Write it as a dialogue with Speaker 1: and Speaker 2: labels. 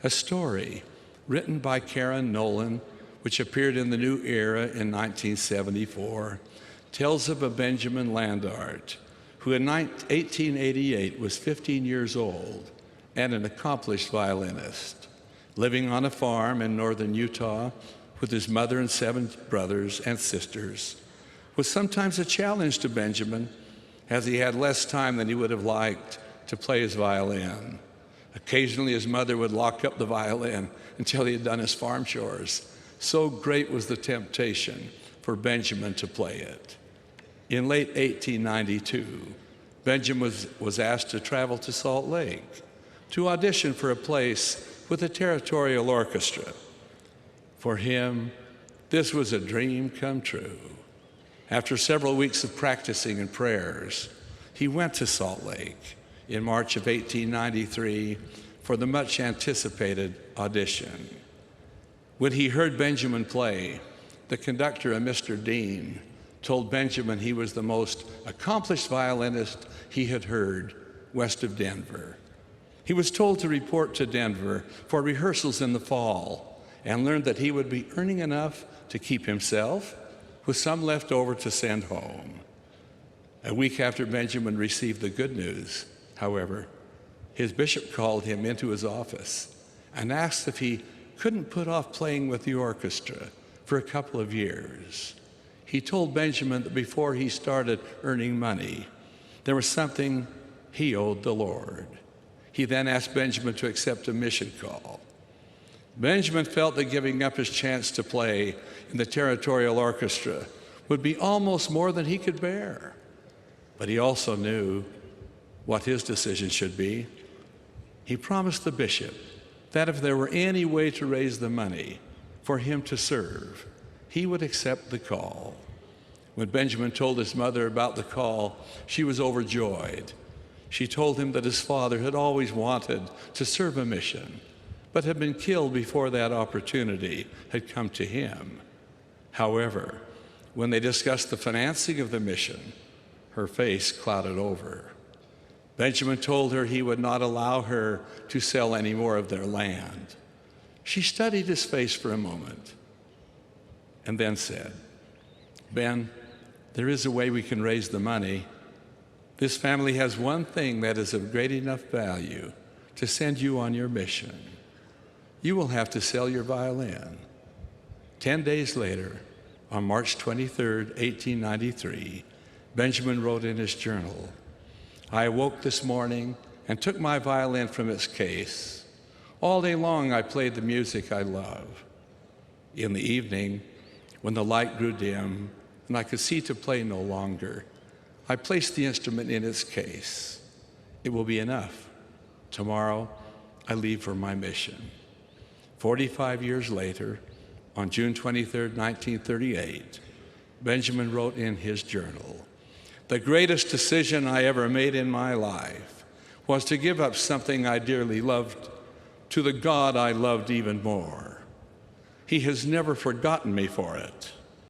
Speaker 1: a story written by Karen Nolan, which appeared in the New Era in 1974, tells of a Benjamin Landart, who in 1888 was 15 years old and an accomplished violinist, living on a farm in northern Utah with his mother and 7 brothers and sisters. Was sometimes a challenge to Benjamin, as he had less time than he would have liked to play his violin. Occasionally his mother would lock up the violin until he had done his farm chores. So great was the temptation for Benjamin to play it. In late 1892, Benjamin was asked to travel to Salt Lake to audition for a place with a territorial orchestra. For him, this was a dream come true. After several weeks of practicing and prayers, he went to Salt Lake in March of 1893 for the much anticipated audition. When he heard Benjamin play, the conductor, a Mr. Dean, told Benjamin he was the most accomplished violinist he had heard west of Denver. He was told to report to Denver for rehearsals in the fall and learned that he would be earning enough to keep himself, with some left over to send home. A week after Benjamin received the good news, however, his bishop called him into his office and asked if he couldn't put off playing with the orchestra for a couple of years. He told Benjamin that before he started earning money, there was something he owed the Lord. He then asked Benjamin to accept a mission call. Benjamin felt that giving up his chance to play in the territorial orchestra would be almost more than he could bear. But he also knew what his decision should be. He promised the bishop that if there were any way to raise the money for him to serve, he would accept the call. When Benjamin told his mother about the call, she was overjoyed. She told him that his father had always wanted to serve a mission, but had been killed before that opportunity had come to him. However, when they discussed the financing of the mission, her face clouded over. Benjamin told her he would not allow her to sell any more of their land. She studied his face for a moment and then said, "Ben, there is a way we can raise the money. This family has one thing that is of great enough value to send you on your mission. You will have to sell your violin." 10 days later, on March 23, 1893, Benjamin wrote in his journal, "I awoke this morning and took my violin from its case. All day long I played the music I love. In the evening, when the light grew dim and I could see to play no longer, I placed the instrument in its case. It will be enough. Tomorrow, I leave for my mission." 45 years later, on June 23, 1938, Benjamin wrote in his journal, "The greatest decision I ever made in my life was to give up something I dearly loved to the God I loved even more. He has never forgotten me for it.